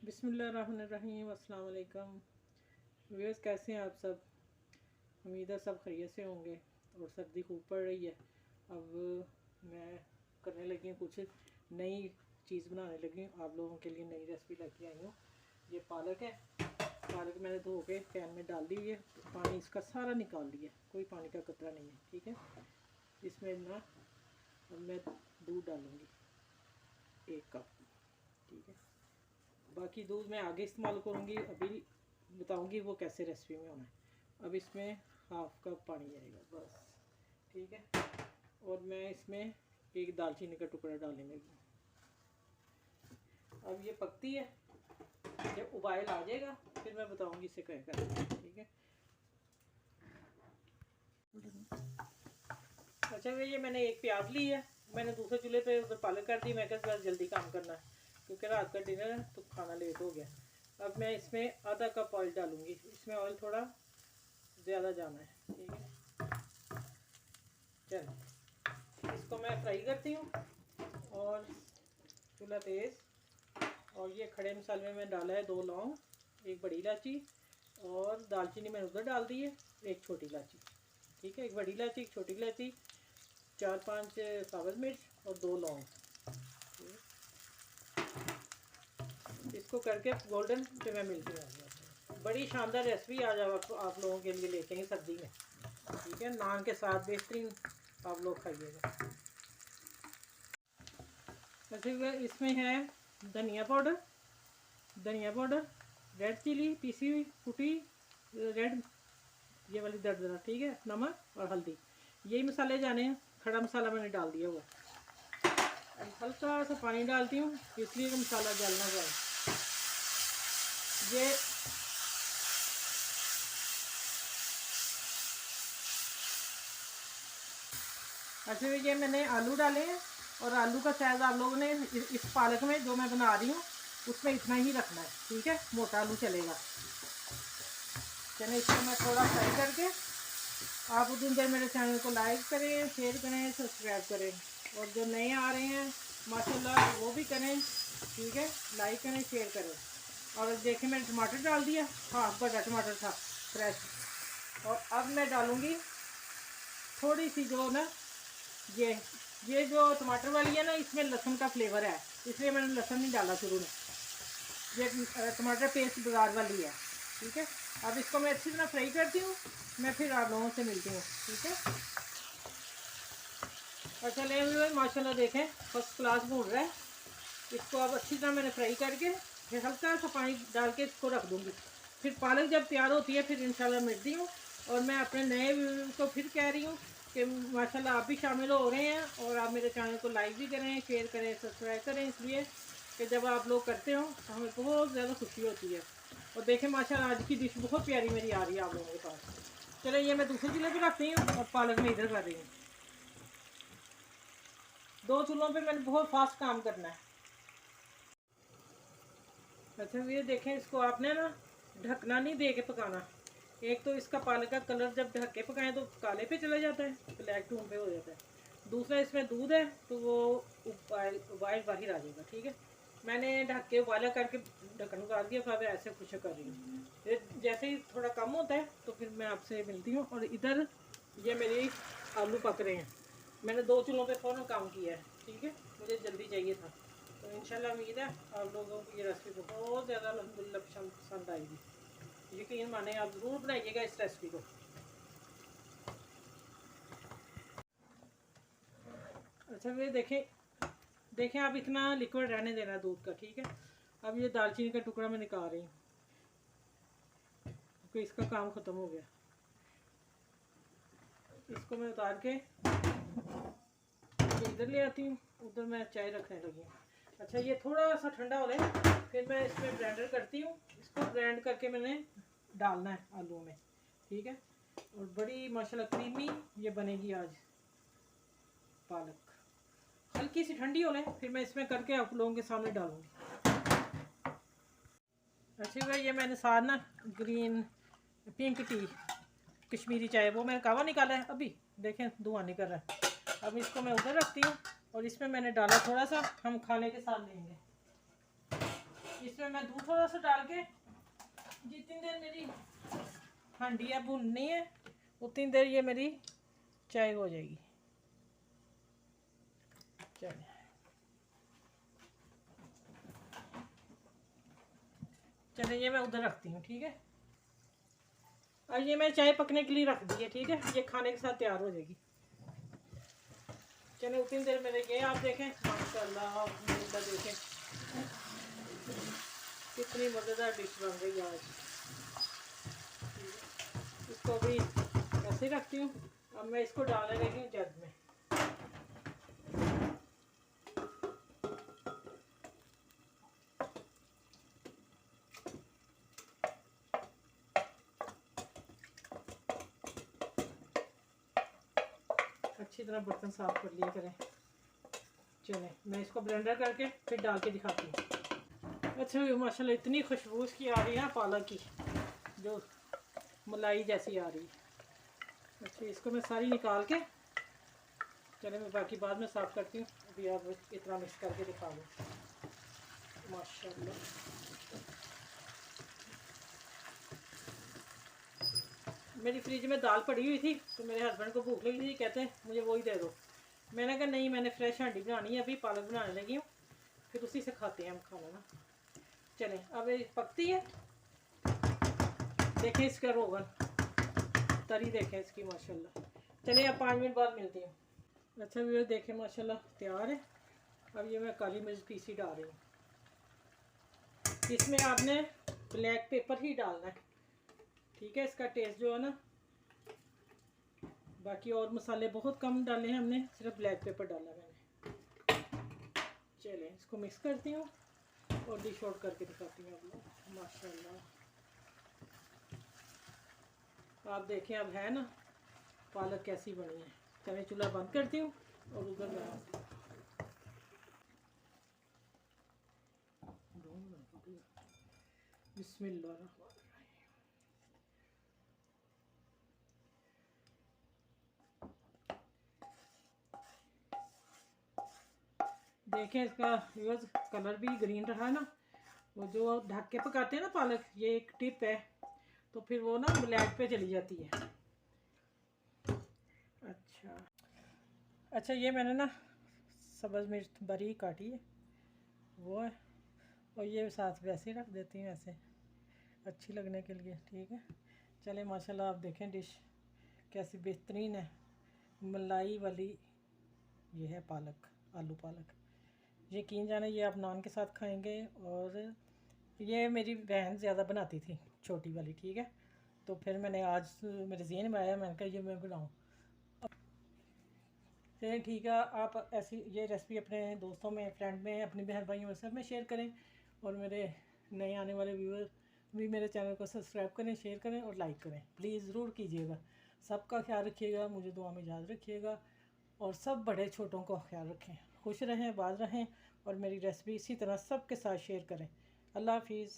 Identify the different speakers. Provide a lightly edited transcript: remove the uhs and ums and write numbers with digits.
Speaker 1: बिस्मिल्लाहिर्रहमानिर्रहीम। अस्सलाम वालेकुम व्यूअर्स, कैसे हैं आप सब? उम्मीद है सब खैरियत से होंगे। और सर्दी खूब पड़ रही है। अब मैं करने लगी हूँ कुछ नई चीज़ बनाने लगी हूँ। आप लोगों के लिए नई रेसिपी लेके आई हूँ। ये पालक है। पालक मैंने धो के पैन में डाल दी है। पानी इसका सारा निकाल लिया, कोई पानी का कतरा नहीं है। ठीक है, इसमें ना अब मैं दूध डालूँगी 1 कप। ठीक है, बाकी दूध मैं आगे इस्तेमाल करूँगी, अभी बताऊँगी वो कैसे रेसिपी में होना है। अब इसमें 1/2 कप पानी जाएगा बस। ठीक है, और मैं इसमें एक दालचीनी का टुकड़ा डालने लगी। अब ये पकती है, जब उबाल आ जाएगा फिर मैं बताऊँगी इसे क्या करना है। ठीक है, अच्छा भैया, ये मैंने एक प्याज ली है। मैंने दूसरे चूल्हे पे उधर पालक कर दी। मैं क्या जल्दी काम करना है क्योंकि रात का डिनर है तो खाना लेट हो गया। अब मैं इसमें आधा कप ऑयल डालूंगी। इसमें ऑयल थोड़ा ज़्यादा जाना है। ठीक है, चलो इसको मैं फ्राई करती हूँ। और चूल्हा तेज़। और ये खड़े मसाले में डाला है 2 लौंग, 1 बड़ी इलायची, और दालचीनी मैंने उधर डाल दी है, 1 छोटी इलायची। ठीक है, 1 बड़ी इलायची, 1 छोटी इलायची, 4-5 साबुत मिर्च और 2 लौंग। इसको करके गोल्डन पे मैं मिलती हूँ। बड़ी शानदार रेसिपी आज आप लोगों के लिए लेके आएंगे सर्दी में। ठीक है, नान के साथ बेहतरीन आप लोग खाइएगा। अच्छा, इसमें है धनिया पाउडर, रेड चिली पीसी हुई कुटी रेड, ये वाली दरदरा। ठीक है, नमक और हल्दी, यही मसाले जाने हैं। खड़ा मसाला मैंने डाल दिया हुआ। हल्का सा पानी डालती हूँ इसलिए कि मसाला जलना जाए। ये अच्छा, ये मैंने आलू डाले हैं। और आलू का साइज़ आप लोगों ने इस पालक में जो मैं बना रही हूँ उसमें इतना ही रखना है। ठीक है, मोटा आलू चलेगा। चलिए, इसको मैं थोड़ा फ्राई करके आप उधर देर मेरे चैनल को लाइक करें, शेयर करें, सब्सक्राइब करें। और जो नए आ रहे हैं माशाल्लाह वो भी करें। ठीक है, लाइक करें, शेयर करें। और देखिए मैंने टमाटर डाल दिया। हाँ, बड़ा टमाटर था फ्रेश। और अब मैं डालूँगी थोड़ी सी जो ना ये जो टमाटर वाली है ना, इसमें लहसुन का फ्लेवर है, इसलिए मैंने लहसुन नहीं डाला शुरू में। ये टमाटर पेस्ट बाजार वाली है। ठीक है, अब इसको मैं अच्छी तरह फ्राई करती हूँ। मैं फिर आप लोगों से मिलती हूँ। ठीक है, और चले माशाल्लाह देखें फर्स्ट क्लास भून रहा है। इसको अब अच्छी तरह मैंने फ्राई करके फिर हल्का सा पानी डाल के इसको रख दूँगी। फिर पालक जब तैयार होती है फिर इंशाल्लाह मिलती हूँ। और मैं अपने नए व्यूअर्स को फिर कह रही हूँ कि माशाल्लाह आप भी शामिल हो रहे हैं। और आप मेरे चैनल को लाइक भी करें, शेयर करें, सब्सक्राइब करें, इसलिए कि जब आप लोग करते हो तो हमें बहुत ज़्यादा खुशी होती है। और देखें माशाल्लाह आज की डिश बहुत प्यारी मेरी आ रही है आप लोगों के पास। चलो, ये मैं दूसरे चूल्हे पर रखती हूँ और पालक में इधर कर रही हूँ। 2 चूल्हों पे मैंने बहुत फास्ट काम करना है। अच्छा, ये देखें, इसको आपने ना ढकना नहीं दे के पकाना। एक तो इसका पालक का कलर जब ढक के पकाएं तो काले पे चला जाता है, ब्लैक टोन पे हो जाता है। दूसरा इसमें दूध है तो वो उबाल बाहर आ जाएगा। ठीक है, मैंने ढक के उबाला करके ढक्कन उतार दिया, फिर ऐसे खुश कर रही हूँ। जैसे ही थोड़ा कम होता है तो फिर मैं आपसे मिलती हूँ। और इधर ये मेरे आलू पक रहे हैं। मैंने 2 चूल्हों पे फ़ौरन काम किया है। ठीक है, मुझे जल्दी चाहिए था। तो इंशाल्लाह उम्मीद है आप लोगों को ये रेसिपी बहुत ज़्यादा अल्हम्दुलिल्लाह पसंद आएगी। यकीन माने आप ज़रूर बनाइएगा इस रेसिपी को। अच्छा, ये देखें आप इतना लिक्विड रहने देना दूध का। ठीक है, अब ये दालचीनी का टुकड़ा मैं निकाल रही हूँ क्योंकि इसका काम ख़त्म हो गया। इसको मैं उतार के इधर ले आती हूँ। उधर मैं चाय रखने लगी हूँ। अच्छा, ये थोड़ा सा ठंडा हो जाए फिर मैं इसमें ब्लेंडर करती हूँ। इसको ब्लेंड करके मैंने डालना है आलू में। ठीक है, और बड़ी माशाल्लाह क्रीमी ये बनेगी आज पालक। हल्की सी ठंडी हो जाए फिर मैं इसमें करके आप लोगों के सामने डालूँगी। अच्छा भाई, ये मैंने साथ ना ग्रीन पिंक टी कश्मीरी चाय वो मैंने कावा निकाला है। अभी देखें धुआं निकल रहा है। अब इसको मैं उधर रखती हूँ और इसमें मैंने डाला थोड़ा सा, हम खाने के साथ लेंगे। इसमें मैं दूध थोड़ा सा डाल के जितनी देर मेरी हंडिया भुननी है उतनी देर ये मेरी चाय हो जाएगी। चलिए चलिए ये मैं उधर रखती हूँ, ठीक है। और ये मैं चाय पकने के लिए रख दी है, ठीक है। ये खाने के साथ तैयार हो जाएगी। चलिए उतनी देर मेरे ये आप देखें, माशाल्लाह देखें कितनी मज़ेदार डिश बन गई आज। इसको भी ऐसे ही रखती हूँ। अब मैं इसको डालने लगी हूँ जग में। अच्छी तरह बर्तन साफ कर लिया करें। चलें मैं इसको ब्लेंडर करके फिर डाल के दिखाती हूँ। अच्छा माशाल्लाह इतनी खुशबू इसकी आ रही है पालक की, जो मलाई जैसी आ रही है। अच्छा इसको मैं सारी निकाल के, चले मैं बाकी बाद में साफ़ करती हूँ। अभी आप इतना मिक्स करके दिखा दो। माशाल्लाह मेरी फ्रिज में दाल पड़ी हुई थी तो मेरे हस्बैंड को भूख लगी थी, कहते हैं मुझे वही दे दो। मैंने कहा नहीं, मैंने फ्रेश हांडी बनानी है, अभी पालक बनाने लगी हूँ, फिर उसी से खाते हैं हम खाना ना। चलें अब ये पकती है, देखें इसका रोगन तरी देखें इसकी माशाल्लाह। चलिए अब 5 मिनट बाद मिलती हूँ। अच्छा व्यूअर देखें माशाल्लाह तैयार है। अब ये मैं काली मिर्च पीसी डाल रही हूँ। इसमें आपने ब्लैक पेपर ही डालना है, ठीक है। इसका टेस्ट जो है ना, बाकी और मसाले बहुत कम डाले हैं हमने, सिर्फ ब्लैक पेपर डाला मैंने। चलिए इसको मिक्स करती हूँ और डिश आउट करके दिखाती हूँ आप लोग। माशाल्लाह आप देखें अब है ना पालक कैसी बनी है। चलिए चूल्हा बंद करती हूँ और उधर बनाती हूँ। बिस्मिल्लाह। देखें इसका व्यूअर्स कलर भी ग्रीन रहा ना। वो जो ढक के पकाते हैं ना पालक, ये एक टिप है, तो फिर वो ना ब्लैक पे चली जाती है। अच्छा ये मैंने ना सब्ज़ मिर्च बारीक काटी है वो है, और ये साथ वैसे ही रख देती हूँ ऐसे अच्छी लगने के लिए, ठीक है। चले माशाल्लाह आप देखें डिश कैसी बेहतरीन है, मलाई वाली ये है पालक, आलू पालक। यकीन जाने ये आप नान के साथ खाएंगे। और ये मेरी बहन ज़्यादा बनाती थी छोटी वाली, ठीक है। तो फिर मैंने आज मेरे ज़हन में आया, मैंने कहा ये मैं बनाऊँ। चलिए ठीक है, आप ऐसी ये रेसिपी अपने दोस्तों में, फ्रेंड में, अपनी बहन भाइयों में सब में शेयर करें। और मेरे नए आने वाले व्यूअर भी मेरे चैनल को सब्सक्राइब करें, शेयर करें और लाइक करें, प्लीज़ ज़रूर कीजिएगा। सबका ख्याल रखिएगा, मुझे दुआ में याद रखिएगा, और सब बड़े छोटों को ख्याल रखें। खुश रहें, आबाद रहें, और मेरी रेसिपी इसी तरह सबके साथ शेयर करें। अल्लाह हाफिज़।